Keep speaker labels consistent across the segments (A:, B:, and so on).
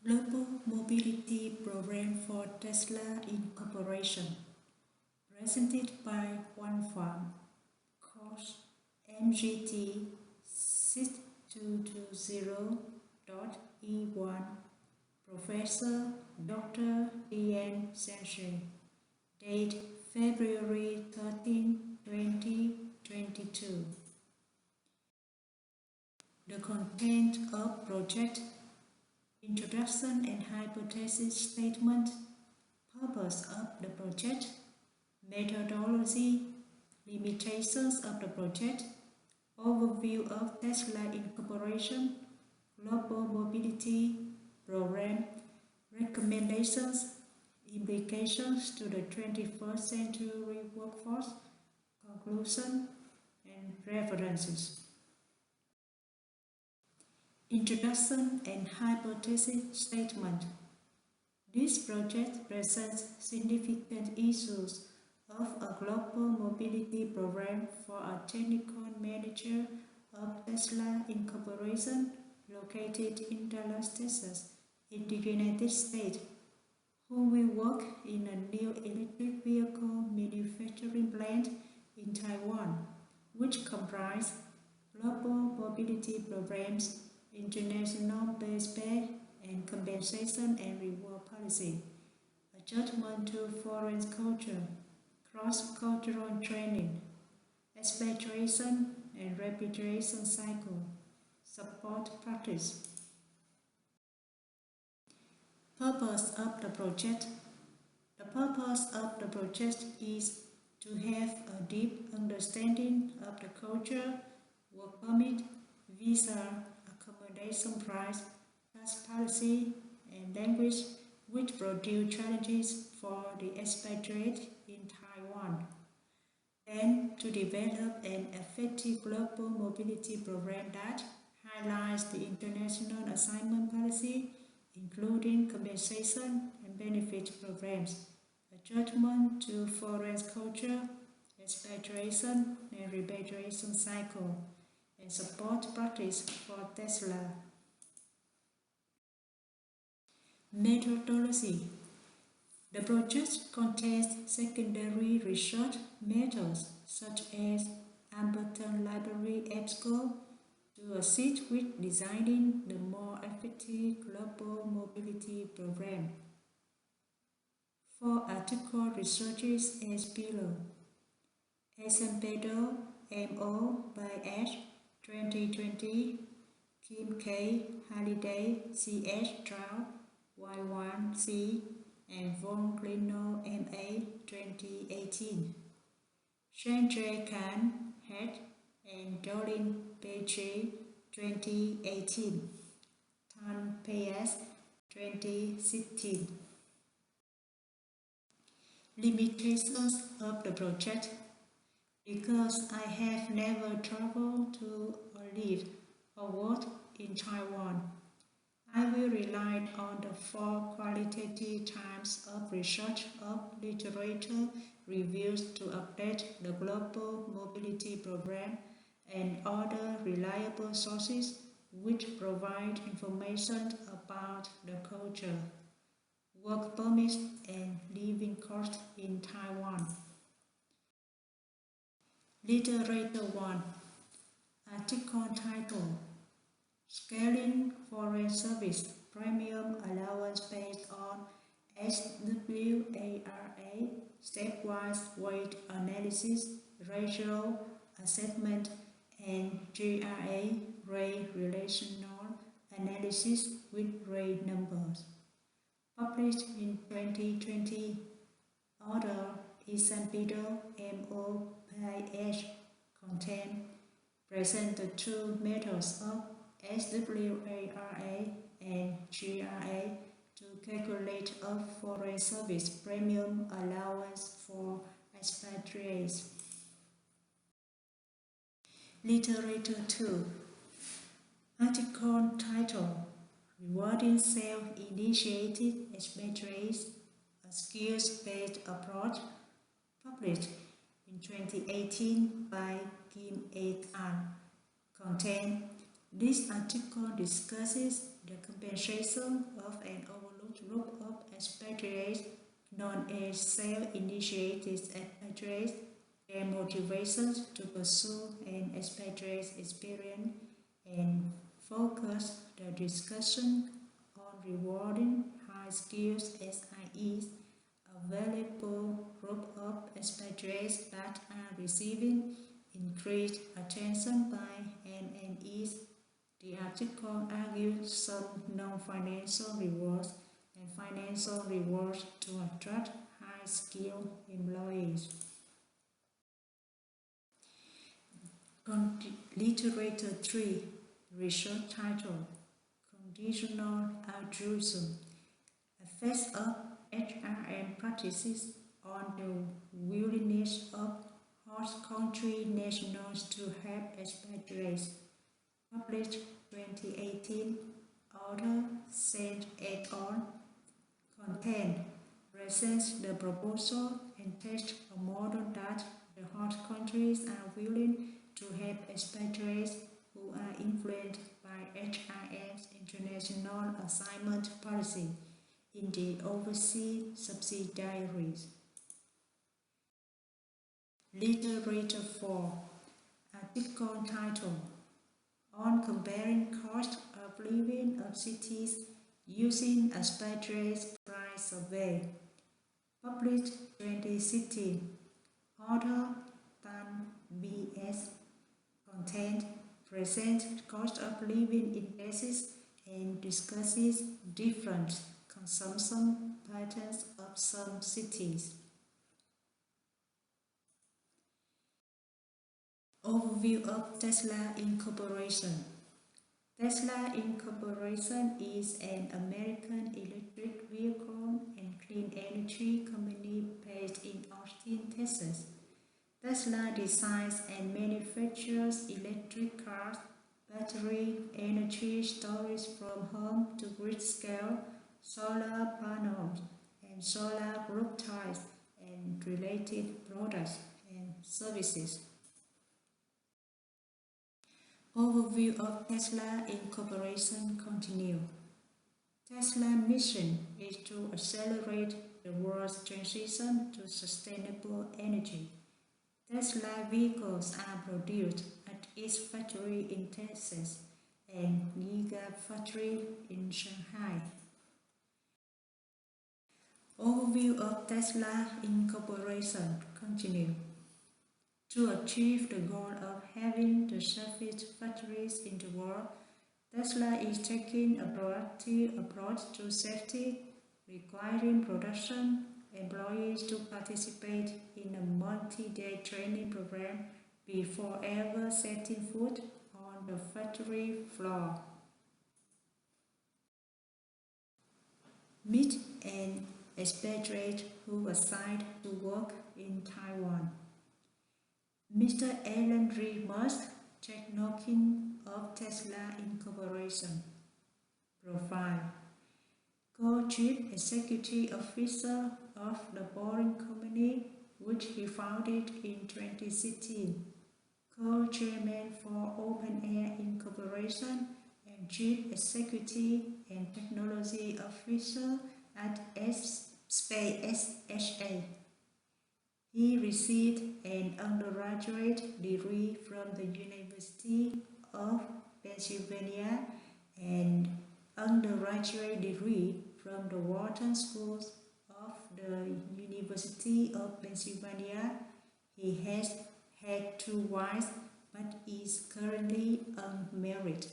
A: Global Mobility Program for Tesla Incorporation, presented by Juan Pham, course MGT 6220.E1, Professor Dr. Ian Senshi, date February 13, 2022. The content of project: Introduction and hypothesis statement, purpose of the project, methodology, limitations of the project, overview of Tesla Incorporation, Global Mobility Program, recommendations, implications to the 21st century workforce, conclusion, and references. Introduction and hypothesis statement. This project presents significant issues of a global mobility program for a technical manager of Tesla Incorporation located in Dallas, Texas, in the United States, who will work in a new electric vehicle manufacturing plant in Taiwan, which comprise global mobility programs, international base pay and compensation and reward policy, adjustment to foreign culture, cross-cultural training, expatriation and repatriation cycle, support practice. Purpose of the project. The purpose of the project is to have a deep understanding of the culture, work permit, visa, accommodation price, tax policy, and language, which produce challenges for the expatriate in Taiwan. Then to develop an effective global mobility program that highlights the international assignment policy, including compensation and benefit programs, adjustment to foreign culture, expatriation and repatriation cycle, and support practice for Tesla. Methodology. The project contains secondary research methods such as Amberton Library EBSCO to assist with designing the more effective global mobility program. 4 article researches as below. Azevedo, M.O. by H. 2020, Kim K. Halliday, C.H. Trout, Y1C, and Von Glino, M.A. 2018. Sanjay Khan, Head, and Doreen Petrie, 2018. Tan P.S. 2016. Limitations of the project. Because I have never traveled to or lived or worked in Taiwan, I will rely on the 4 qualitative times of research of literature reviews to update the global mobility program and other reliable sources which provide information about the culture, work permits, and living costs in Taiwan. Literature 1. Article title: Scaling Foreign Service Premium Allowance based on SWARA Stepwise Weight Analysis, Ratio Assessment, and GRA Rate Relational Analysis with Rate Numbers. Published in 2020. Author Azevedo, M.O. by H. Content. Present the 2 methods of SWARA and GRA to calculate a foreign service premium allowance for expatriates. Literature 2. Article title: Rewarding Self-Initiated Expatriates, a Skills-Based Approach, published in 2018 by Kim et al. Content: This article discusses the compensation of an overlooked group of expatriates known as self-initiated expatriates, their motivations to pursue an expatriate experience, and focus the discussion on rewarding high skills SIEs, a valuable group of expatriates that are receiving increased attention by NNEs. The article argues some non-financial rewards and financial rewards to attract high-skilled employees. Literature 3, research title, Conditional Altruism, Effects of HRM Practices on the Willingness of Host Country Nationals to Help Expatriates, published 2018, author Saint et al. Content presents the proposal and tests a model that the host countries are willing to help expatriates who are influenced by HRM's international assignment policy in the overseas subsidiaries. Literature 4, article title, On Comparing Cost of Living of Cities Using Expatriates Price Survey, published 2016, author Tan B.S. Content presents cost of living indexes and discusses different consumption patterns of some cities. Overview of Tesla Incorporation. Tesla Incorporation is an American electric vehicle and clean energy company based in Austin, Texas. Tesla designs and manufactures electric cars, battery energy storage from home to grid scale, solar panels, and solar rooftops, and related products and services. Overview of Tesla Incorporation continue. Tesla's mission is to accelerate the world's transition to sustainable energy. Tesla vehicles are produced at its factory in Texas and Gigafactory in Shanghai. Overview of Tesla Incorporation continue. To achieve the goal of having the safest factories in the world, Tesla is taking a proactive approach to safety, requiring production employees to participate in a multi-day training program before ever setting foot on the factory floor. Meet an expatriate who assigned to work in Taiwan. Mr. Elon Musk, Technokin of Tesla Incorporation. Profile: Co-Chief Executive Officer of the Boring Company, which he founded in 2016. Co-Chairman for OpenAir Incorporation and Chief Executive and Technology Officer at SpaceX. He received an undergraduate degree from the University of Pennsylvania and undergraduate degree from the Wharton School of the University of Pennsylvania. He has had 2 wives but is currently unmarried.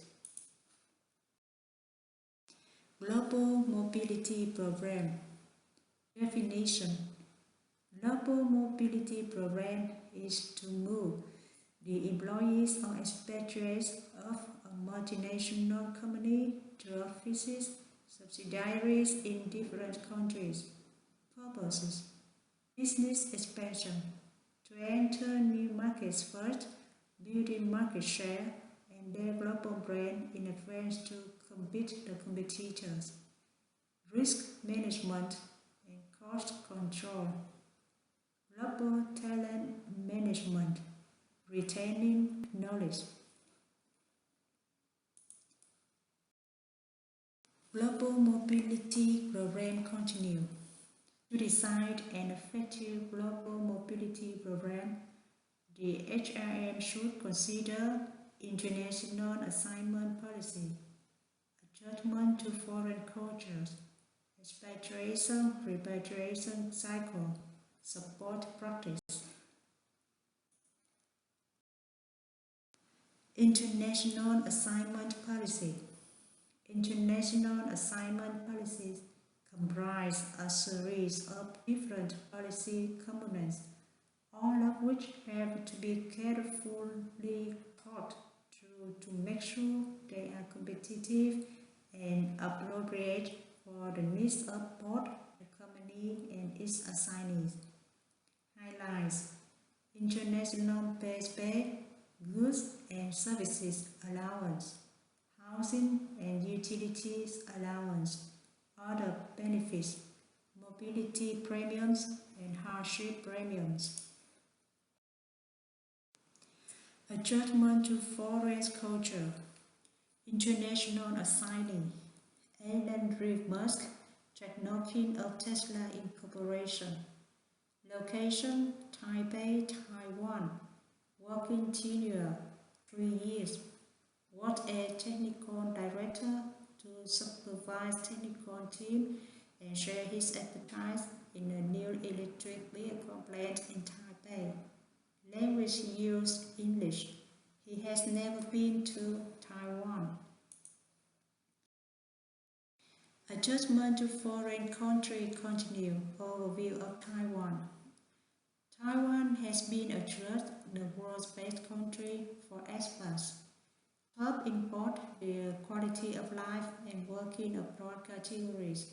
A: Global Mobility Program. Definition: Global Mobility Program is to move the employees or expatriates of a multinational company to offices, subsidiaries in different countries. Purposes: business expansion, to enter new markets first, building market share, and develop a brand in advance to beat the competitors. Risk management and cost control. Global talent management, retaining knowledge. Global Mobility Program continue. To design an effective global mobility program, the HRM should consider international assignment policy, adjustment to foreign cultures, expatriation, repatriation cycle, support practice. International assignment policy. International assignment policies comprise a series of different policy components, all of which have to be carefully thought through to make sure they are competitive and appropriate for the needs of both the company and its assignees. Highlights: international base pay, goods and services allowance, housing and utilities allowance, other benefits, mobility premiums and hardship premiums. Adjustment to foreign culture. International assignee Elon Reeve Musk, Technokin of Tesla Incorporation. Location Taipei, Taiwan. Working tenure 3 years. Worked as technical director to supervise technical team and share his expertise in a new electric vehicle plant in Taipei. Language used English. He has never been to Taiwan. Adjustment to foreign country continue. Overview of Taiwan. Taiwan has been adjudged the world's best country for expats. Top import the quality of life and working abroad categories.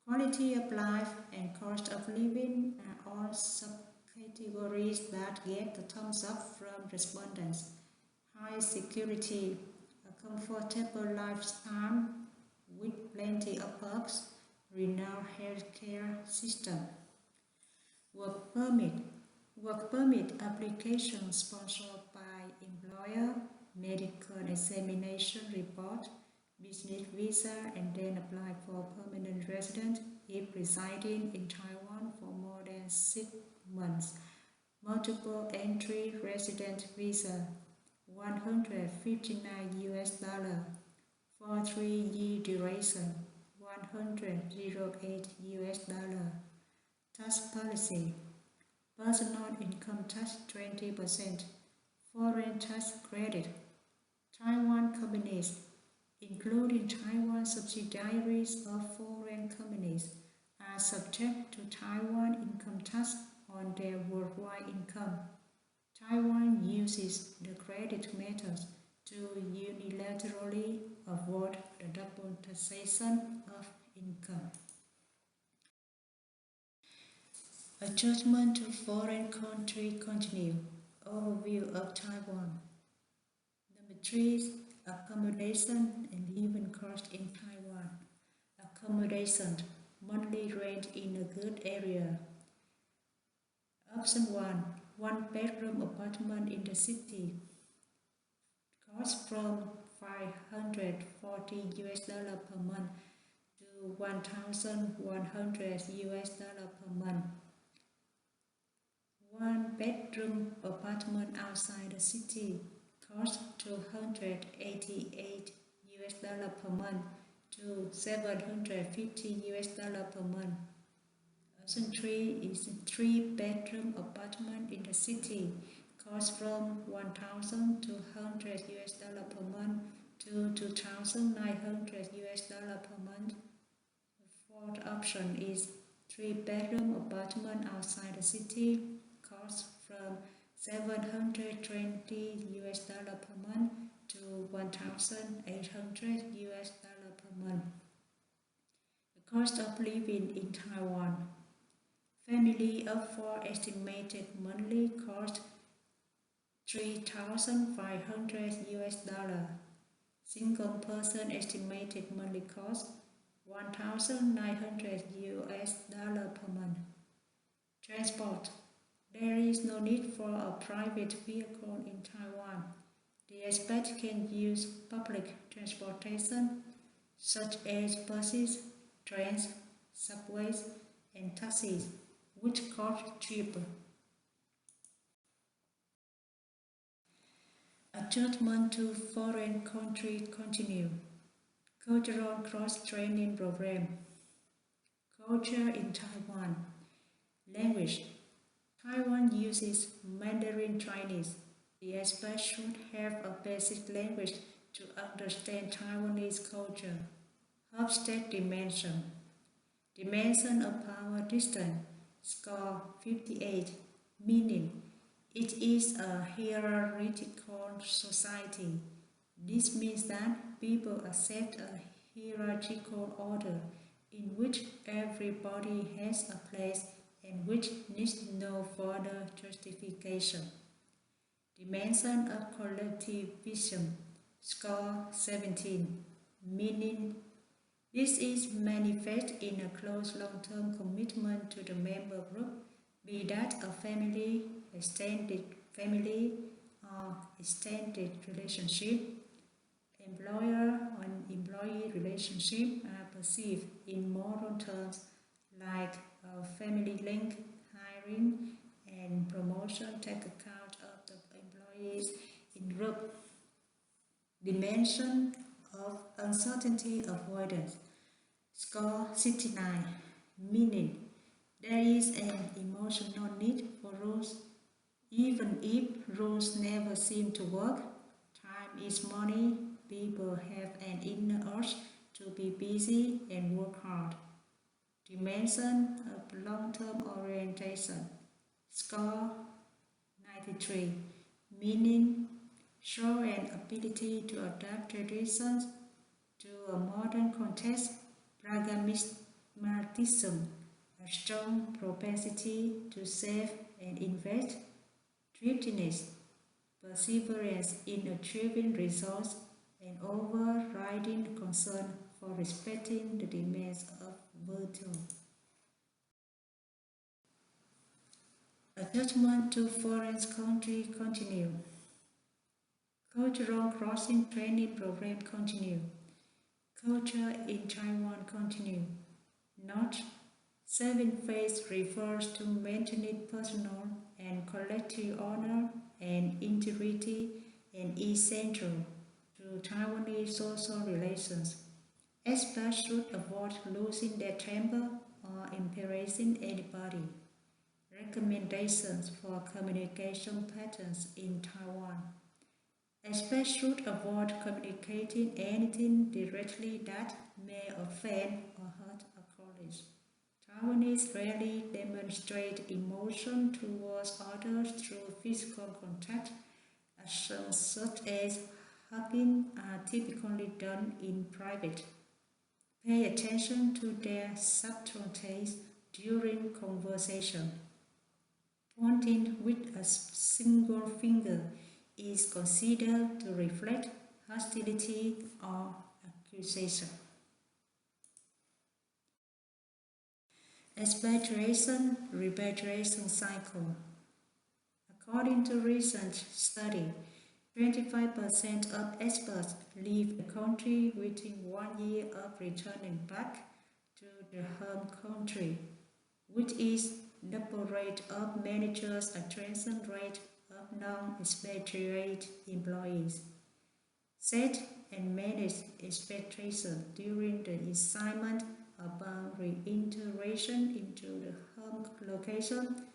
A: Quality of life and cost of living are all subcategories that get the thumbs up from respondents. High security, a comfortable lifestyle with plenty of perks, renowned healthcare system. Work permit. Work permit application sponsored by employer, medical examination report, business visa and then apply for permanent resident if residing in Taiwan for more than 6 months. Multiple entry resident visa, $159 for 3-year duration, $108. Tax policy. Personal income tax 20%. Foreign tax credit. Taiwan companies, including Taiwan subsidiaries of foreign companies, are subject to Taiwan income tax on their worldwide income. Taiwan uses the credit method to unilaterally avoid the double taxation of income. Adjustment to foreign country continue. Overview of Taiwan. Number 3. Accommodation and living cost in Taiwan. Accommodation. Monthly rent in a good area. Option 1. One bedroom apartment in the city. Cost from $540 per month to $1,100 per month. One bedroom apartment outside the city costs $288 per month to $750 per month. Option 3 is a 3-bedroom apartment in the city, costs from $1,200 per month to $2,900 per month. The fourth option is 3-bedroom apartment outside the city, costs from $720 per month to $1,800 per month. The cost of living in Taiwan. Family of 4 estimated monthly cost $3,500. Single person estimated monthly cost $1,900 per month. Transport. There is no need for a private vehicle in Taiwan. The expat can use public transportation. such as buses, trains, subways, and taxis, which cost cheaper. Adjustment to foreign country continue. Cultural cross-training program. Culture in Taiwan. Language. Taiwan uses Mandarin Chinese. The expert should have a basic language to understand Taiwanese culture. Hofstede dimension. Dimension of power distance. Score 58. Meaning, it is a hierarchical society. This means that people accept a hierarchical order in which everybody has a place and which needs no further justification. Dimension of collectivism. Score 17. Meaning, this is manifest in a close long-term commitment to the member group, be that a family, extended family, or extended relationship. Employer and employee relationship are perceived in moral terms like a family link, hiring, and promotion take account of the employees in group. Dimension of uncertainty avoidance. Score 69. Meaning, there is an emotional need for rules. Even if rules never seem to work, time is money, people have an inner urge to be busy and work hard. Dimension of long-term orientation. Score 93. Meaning, show an ability to adapt traditions to a modern context. Pragmatism, a strong propensity to save and invest. Thriftiness, perseverance in achieving results, and overriding concern for respecting the demands of virtue. Attachment to foreign country continue. Cultural crossing training program continue. Culture in Taiwan continue. Note: saving face refers to maintaining personal and collective honor and integrity and is central to Taiwanese social relations. Experts should avoid losing their temper or embarrassing anybody. Recommendations for communication patterns in Taiwan. Experts should avoid communicating anything directly that may offend or hurt a colleague. Taiwanese rarely demonstrate emotion towards others through physical contact. Actions such as hugging are typically done in private. Pay attention to their subtleties during conversation. Pointing with a single finger is considered to reflect hostility or accusation. Expatriation-repatriation cycle. According to recent study, 25% of experts leave the country within 1 year of returning back to the home country, which is double rate of managers' attrition rate of non-expatriate employees. Set and manage expectations during the assignment about reintegration into the home location.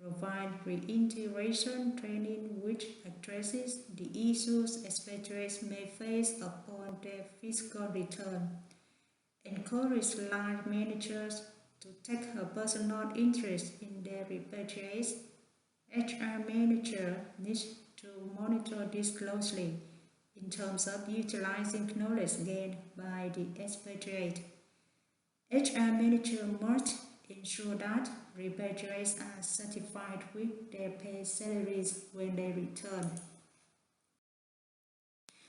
A: Provide reintegration training which addresses the issues expatriates may face upon their physical return. Encourage line managers to take a personal interest in their repatriates. HR manager needs to monitor this closely in terms of utilizing knowledge gained by the expatriate. HR manager must ensure that repatriates are satisfied with their paid salaries when they return.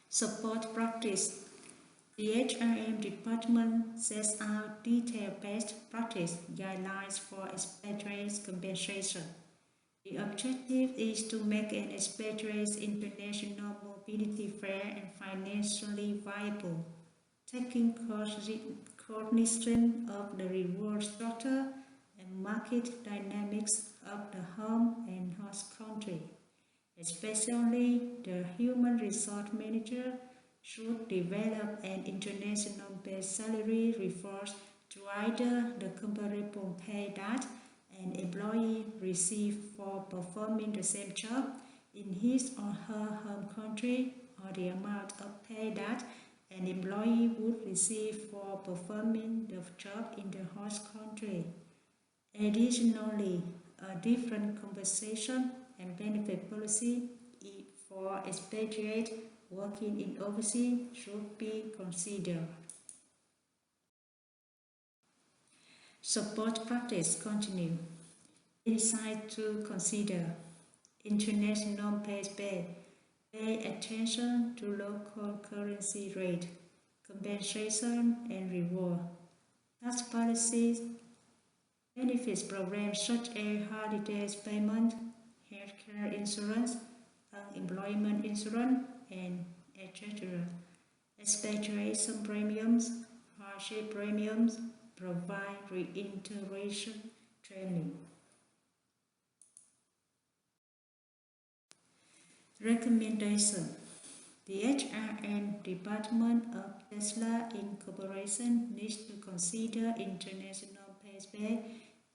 A: Support practice. The HRM department sets out detailed best practice guidelines for expatriates compensation. The objective is to make an expatriate's international mobility fair and financially viable. taking cognizance of the reward structure and market dynamics of the home and host country. Especially, the human resource manager should develop an international base salary refers to either the comparable pay that an employee receives for performing the same job in his or her home country or the amount of pay that an employee would receive for performing the job in the host country. Additionally, a different compensation and benefit policy for expatriates working in overseas should be considered. Support practice continue. Insight to consider. International pay. Pay attention to local currency rate, compensation and reward. Tax policies, benefits programs such as holidays payment, healthcare insurance, unemployment insurance, and etc. Expatriation premiums, hardship premiums, provide reintegration training. Recommendation. The HRM Department of Tesla Incorporation needs to consider international payback,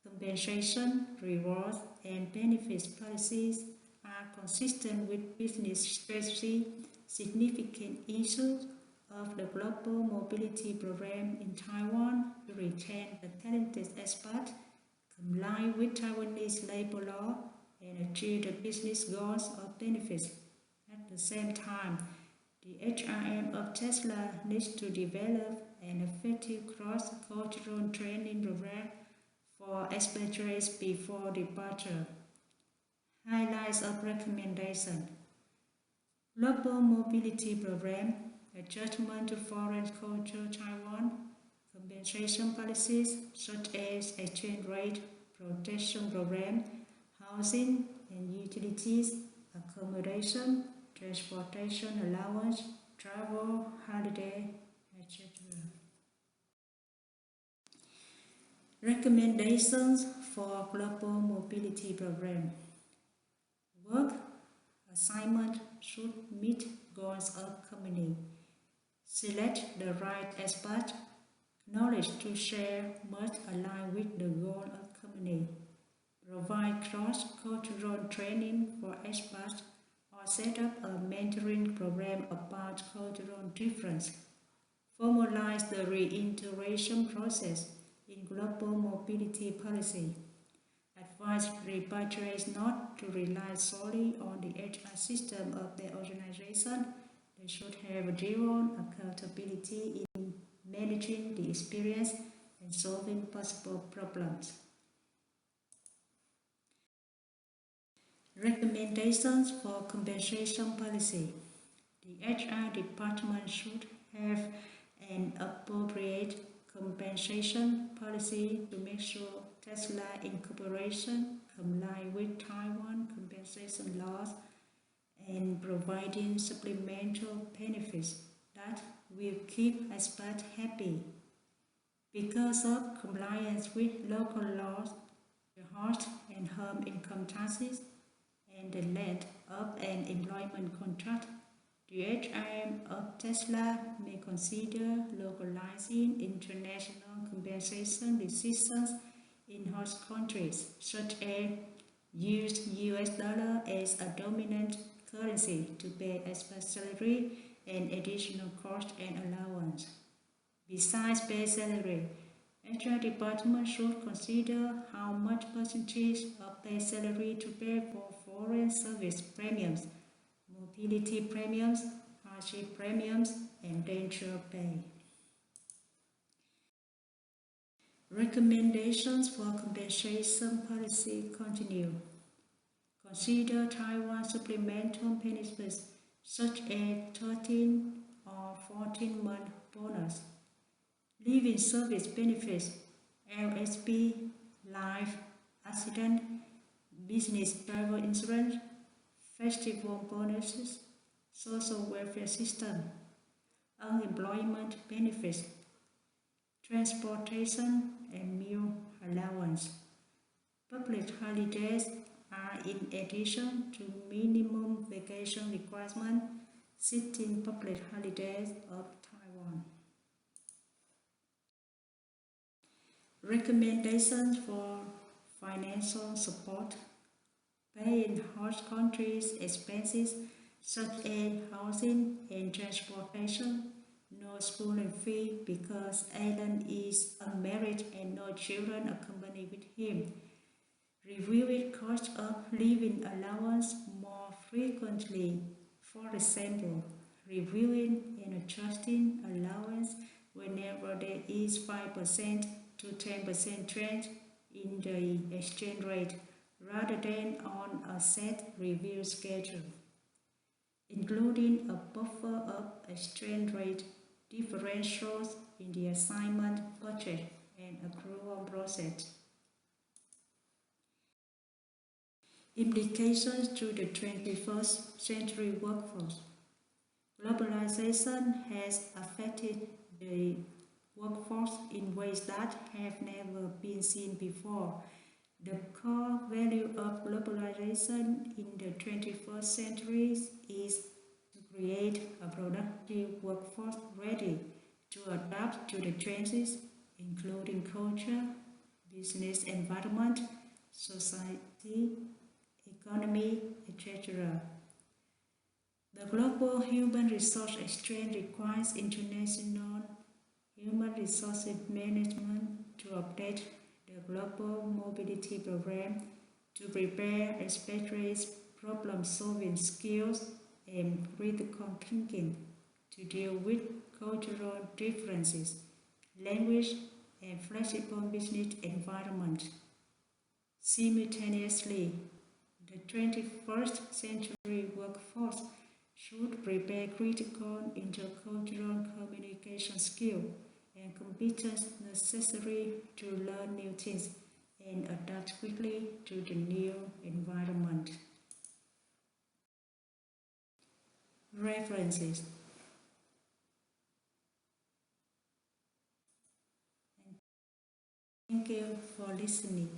A: compensation, rewards, and benefits policies are consistent with business strategy. Significant issues of the Global Mobility Program in Taiwan to retain the talented expats, comply with Taiwanese labor law, and achieve the business goals of benefits. At the same time, the HRM of Tesla needs to develop an effective cross-cultural training program for expatriates before departure. Highlights of recommendation. Global Mobility Program, adjustment to foreign culture Taiwan, compensation policies such as exchange rate, protection program, housing and utilities, accommodation, transportation allowance, travel, holiday, etc. Recommendations for Global Mobility Program. Work assignment should meet goals of company. Select the right expert. Knowledge to share must align with the goal of company. Provide cross-cultural training for experts or set up a mentoring program about cultural difference. Formalize the reintegration process in global mobility policy. Advise repatriates not to rely solely on the HR system of their organization. They should have zero accountability in managing the experience and solving possible problems. Recommendations for compensation policy. The HR department should have an appropriate compensation policy to make sure Tesla Incorporation comply with Taiwan compensation laws and providing supplemental benefits that will keep expats happy. Because of compliance with local laws, the host and home income taxes, and the length of an employment contract, the HRM of Tesla may consider localizing international compensation decisions in host countries, such as use US dollar as a dominant currency to pay expat salary and additional cost and allowance. Besides base salary, HR department should consider how much percentage of base salary to pay for foreign service premiums, mobility premiums, hardship premiums, and danger pay. Recommendations for compensation policy continue. Consider Taiwan supplemental benefits such as 13 or 14-month bonus, living service benefits, LSP, life, accident, business travel insurance, festival bonuses, social welfare system. unemployment benefits, transportation and meal allowance. Public holidays are in addition to minimum vacation requirement sitting public holidays of Taiwan. Recommendations for financial support. Pay in host countries expenses such as housing and transportation. No schooling fee because Alan is unmarried and no children accompany with him. Reviewing cost of living allowance more frequently. For example, reviewing and adjusting allowance whenever there is 5% to 10% change in the exchange rate rather than on a set review schedule, including a buffer of exchange rate differentials in the assignment budget and accrual process. Implications to the 21st century workforce. Globalization has affected the workforce in ways that have never been seen before. The core value of globalization in the 21st century is to create a productive workforce ready to adapt to the changes, including culture, business environment, society, economy, etc. The global human resource exchange requires international human resources management to update the global mobility program to prepare expatriates' problem-solving skills and critical thinking to deal with cultural differences, language, and flexible business environment. Simultaneously, the 21st century workforce should prepare critical intercultural communication skills and competence necessary to learn new things and adapt quickly to the new environment. References. Thank you for listening.